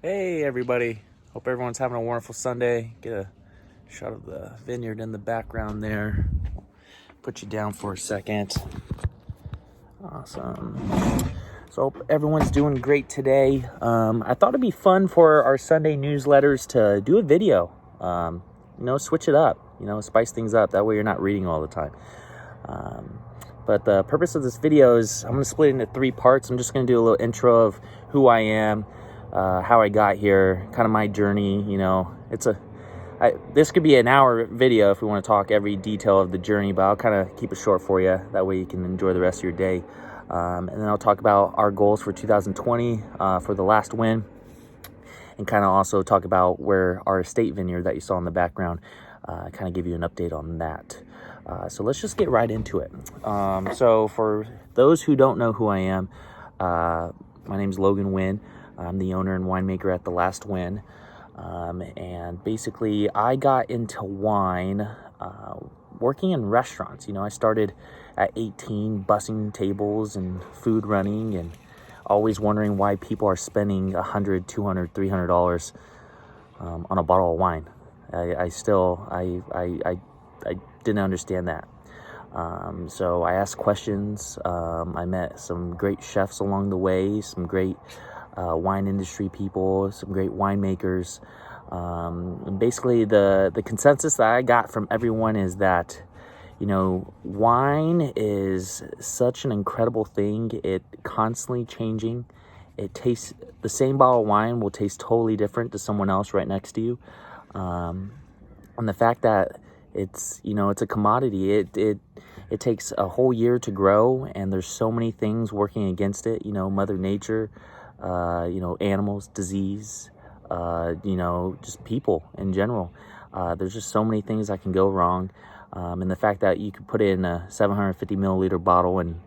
Hey everybody, hope everyone's having a wonderful Sunday. Get a shot of the vineyard in the background there. Put you down for a second. Awesome. So hope everyone's doing great today. I thought it'd be fun for our Sunday newsletters to do a video. Switch it up, spice things up. That way you're not reading all the time. But the purpose of this video is I'm going to split it into 3 parts. I'm just going to do a little intro of who I am, how I got here, kind of my journey. This could be an hour video if we want to talk every detail of the journey, but I'll kind of keep it short for you. That way you can enjoy the rest of your day. And then I'll talk about our goals for 2020 for the Last Wynn, and kind of also talk about where our estate vineyard that you saw in the background, kind of give you an update on that. So let's just get right into it. So for those who don't know who I am, my name's Logan Wynn. I'm the owner and winemaker at the Last Wynn. And basically I got into wine working in restaurants. I started at 18 bussing tables and food running, and always wondering why people are spending $100, $200, $300 on a bottle of wine. I didn't understand that. So I asked questions. I met some great chefs along the way, some great wine industry people, some great winemakers. And basically the consensus that I got from everyone is that, wine is such an incredible thing. It constantly changing. It tastes, the same bottle of wine will taste totally different to someone else right next to you. And the fact that it's a commodity. It takes a whole year to grow, and there's so many things working against it. Mother Nature, animals, disease, just people in general. There's just so many things that can go wrong. And the fact that you could put it in a 750 milliliter bottle and,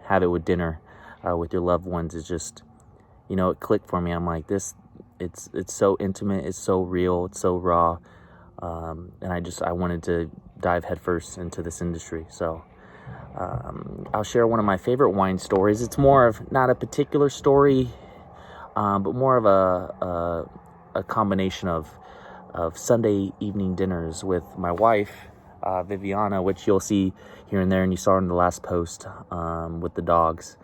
have it with dinner, with your loved ones is just, it clicked for me. I'm like, it's so intimate. It's so real. It's so raw. And I wanted to dive headfirst into this industry. So, I'll share one of my favorite wine stories. It's more of not a particular story, but more of a combination of Sunday evening dinners with my wife, Viviana, which you'll see here and there, and you saw in the last post, with the dogs.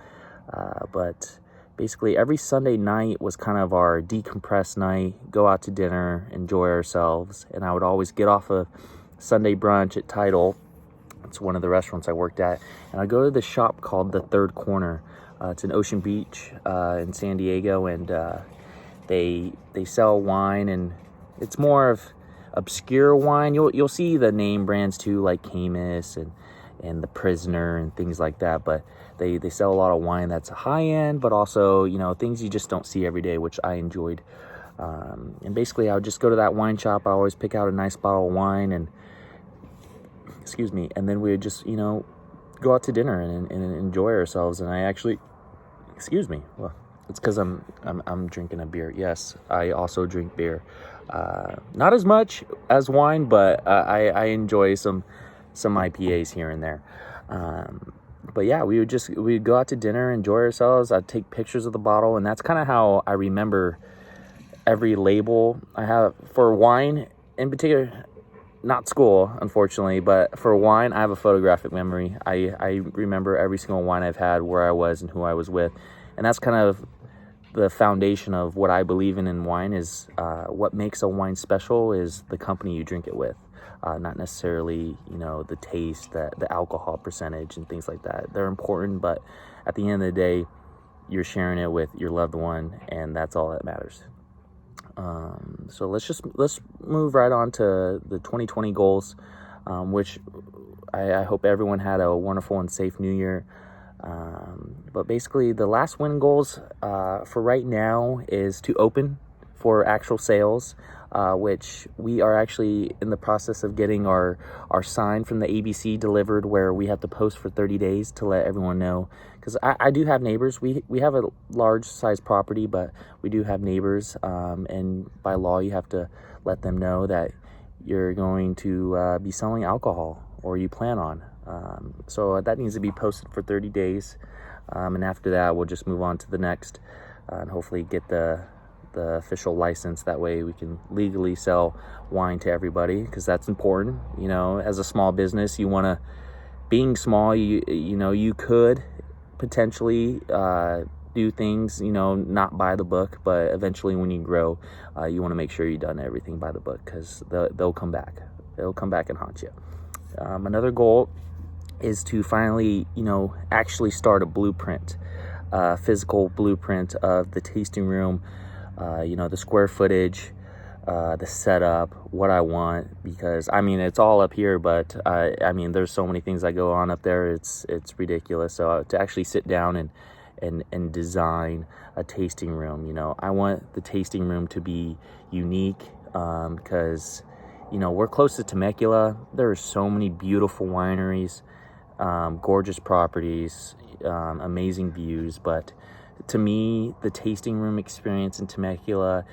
But basically every Sunday night was kind of our decompress night, go out to dinner, enjoy ourselves. And I would always get off a Sunday brunch at Tidal. It's one of the restaurants I worked at. And I'd go to this shop called The Third Corner. It's in Ocean Beach in San Diego. And they sell wine, and it's more of obscure wine. You'll see the name brands too, like Camus and The Prisoner and things like that. But they sell a lot of wine that's high end, but also, things you just don't see every day, which I enjoyed. And basically I would just go to that wine shop. I always pick out a nice bottle of wine and then we would just, go out to dinner and enjoy ourselves. And I actually, well, it's because I'm drinking a beer. Yes, I also drink beer. Not as much as wine, but I enjoy some IPAs here and there. But yeah, we'd go out to dinner, enjoy ourselves. I'd take pictures of the bottle, and that's kind of how I remember every label I have for wine in particular. Not school, unfortunately, but for wine, I have a photographic memory. I remember every single wine I've had, where I was and who I was with. And that's kind of the foundation of what I believe in wine is, what makes a wine special is the company you drink it with. Not necessarily, the taste, the alcohol percentage and things like that. They're important, but at the end of the day, you're sharing it with your loved one, and that's all that matters. So let's move right on to the 2020 goals, which I hope everyone had a wonderful and safe new year. But basically the Last Wynn goals for right now is to open for actual sales, which we are actually in the process of getting our sign from the ABC delivered, where we have to post for 30 days to let everyone know. Because I do have neighbors. We have a large size property, but we do have neighbors, and by law you have to let them know that you're going to be selling alcohol, or you plan on. So that needs to be posted for 30 days. And after that, we'll just move on to the next, and hopefully get the the official license. That way we can legally sell wine to everybody, because that's important. You know, as a small business, you want to, being small, you know, you could potentially do things, you know, not by the book, but eventually when you grow, you want to make sure you've done everything by the book, because they'll come back. They'll come back and haunt you. Another goal is to finally, you know, actually start a blueprint, physical blueprint of the tasting room, you know, the square footage, the setup, what I want, because I mean, it's all up here, but I mean, there's so many things that go on up there. It's ridiculous. So to actually sit down and design a tasting room, you know, I want the tasting room to be unique, because, you know, we're close to Temecula. There are so many beautiful wineries, gorgeous properties, amazing views, but to me, the tasting room experience in Temecula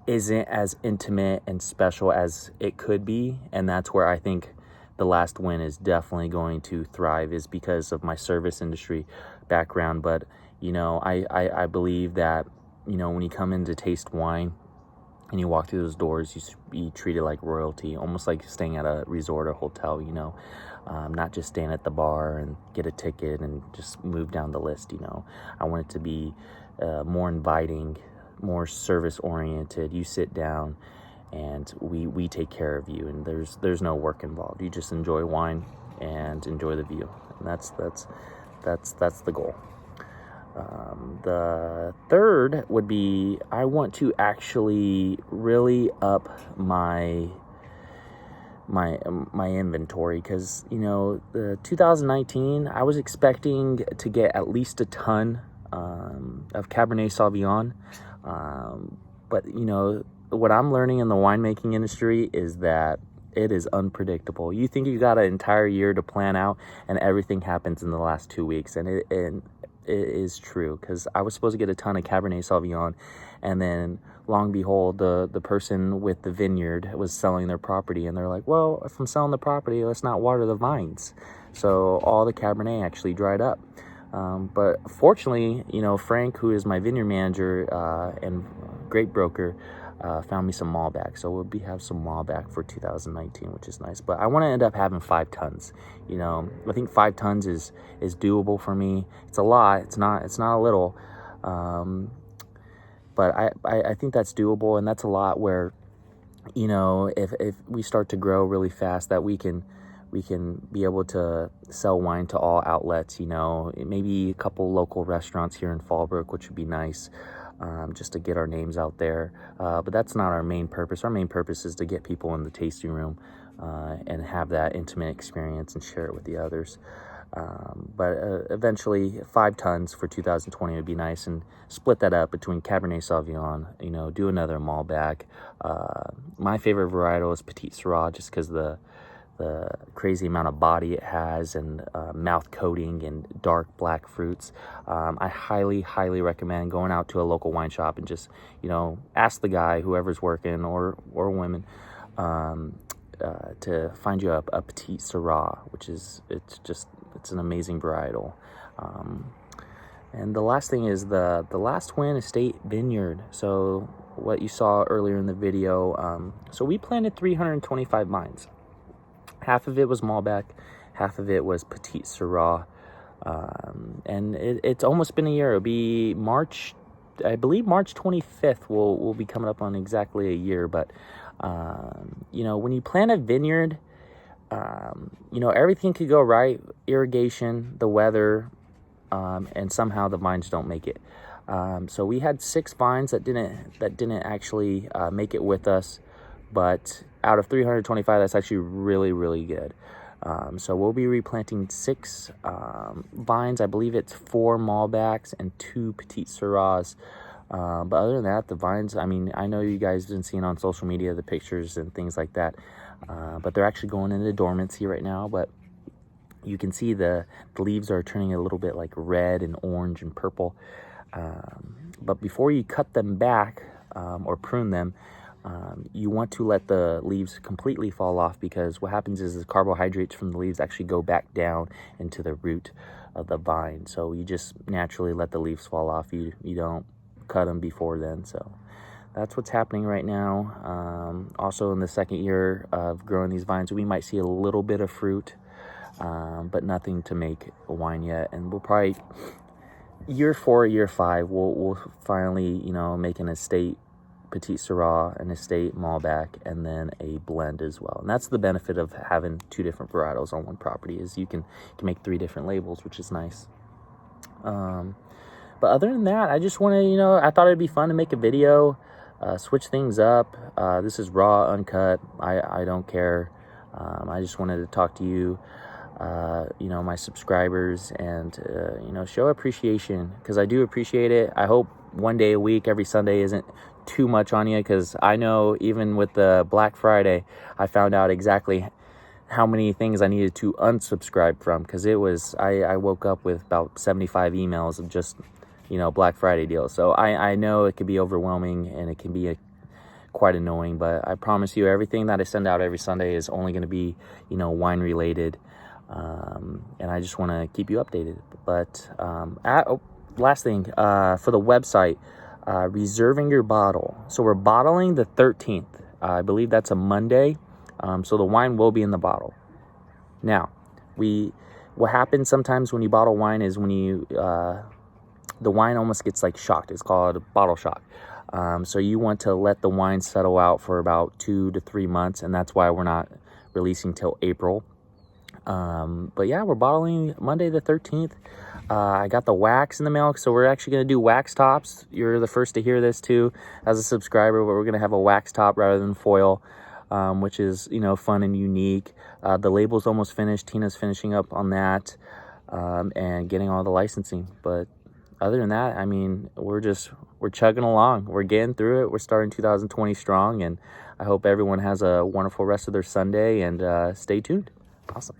isn't as intimate and special as it could be, and that's where I think the Last Wynn is definitely going to thrive, is because of my service industry background. But, you know, I believe that, you know, when you come in to taste wine and you walk through those doors, you be treated like royalty, almost like staying at a resort or hotel, you know, not just stand at the bar and get a ticket and just move down the list. You know, I want it to be more inviting, more service oriented. You sit down and we take care of you, and there's no work involved. You just enjoy wine and enjoy the view, and that's the goal. The third would be, I want to actually really up my inventory, because, you know, the 2019, I was expecting to get at least a ton of Cabernet Sauvignon, but, you know, what I'm learning in the winemaking industry is that it is unpredictable. You think you got an entire year to plan out, and everything happens in the last 2 weeks, and it is true, because I was supposed to get a ton of Cabernet Sauvignon, and then long behold, the person with the vineyard was selling their property, and they're like, well, if I'm selling the property, let's not water the vines. So all the Cabernet actually dried up. But fortunately, you know, Frank, who is my vineyard manager and great broker, found me some Malbec. So we'll have some Malbec for 2019, which is nice. But I want to end up having 5 tons. You know, I think 5 tons is doable for me. It's a lot. It's not a little. But I think that's doable, and that's a lot where, you know, if we start to grow really fast, that we can be able to sell wine to all outlets, you know, maybe a couple local restaurants here in Fallbrook, which would be nice, just to get our names out there. But that's not our main purpose. Our main purpose is to get people in the tasting room and have that intimate experience and share it with the others. But eventually 5 tons for 2020 would be nice, and split that up between Cabernet Sauvignon, you know, do another Malbec. My favorite varietal is Petite Syrah, just because the crazy amount of body it has, and mouth coating and dark black fruits. I highly recommend going out to a local wine shop and just, you know, ask the guy, whoever's working, or women, to find you a Petite Syrah, which is, it's an amazing varietal. And the last thing is the Last Wynn Estate Vineyard. So what you saw earlier in the video, so we planted 325 vines. Half of it was Malbec, half of it was Petite Syrah, and it's almost been a year. It'll be March, I believe March 25th will be coming up on exactly a year. But you know, when you plant a vineyard, you know, everything could go right: irrigation, the weather, and somehow the vines don't make it. So we had 6 vines that didn't actually make it with us. But out of 325, that's actually really good. So we'll be replanting 6 vines. I believe it's 4 Malbecs and 2 Petite Syrahs. But other than that, the vines, I mean, I know you guys have been seeing on social media the pictures and things like that. But they're actually going into dormancy right now. But you can see the leaves are turning a little bit like red and orange and purple. But before you cut them back or prune them, you want to let the leaves completely fall off, because what happens is the carbohydrates from the leaves actually go back down into the root of the vine. So you just naturally let the leaves fall off. You don't cut them before then. So that's what's happening right now. Also, in the second year of growing these vines, we might see a little bit of fruit, but nothing to make a wine yet. And we'll probably year 4, year 5, we'll finally, you know, make an estate Petit Syrah, an estate Malbec, and then a blend as well. And that's the benefit of having 2 different varietals on one property, is you can make 3 different labels, which is nice. But other than that, I just want to, you know, I thought it'd be fun to make a video, switch things up. This is raw, uncut. I don't care. I just wanted to talk to you, you know, my subscribers, and, you know, show appreciation, because I do appreciate it. I hope one day a week, every Sunday, isn't too much on you, because I know even with the Black Friday, I found out exactly how many things I needed to unsubscribe from, because it was, I woke up with about 75 emails of just, you know, Black Friday deals. So I know it can be overwhelming, and it can be quite annoying, but I promise you, everything that I send out every Sunday is only going to be, you know, wine related. And I just want to keep you updated. But last thing, for the website, reserving your bottle. So we're bottling the 13th. I believe that's a Monday. So the wine will be in the bottle. Now, what happens sometimes when you bottle wine is when you, the wine almost gets like shocked. It's called a bottle shock. So you want to let the wine settle out for about 2 to 3 months, and that's why we're not releasing till April. But yeah, we're bottling Monday the 13th. I got the wax in the mail, so we're actually going to do wax tops. You're the first to hear this too as a subscriber, but we're going to have a wax top rather than foil, which is, you know, fun and unique. The label's almost finished. Tina's finishing up on that, and getting all the licensing. But other than that, I mean, we're chugging along. We're getting through it. We're starting 2020 strong, and I hope everyone has a wonderful rest of their Sunday, and stay tuned. Awesome.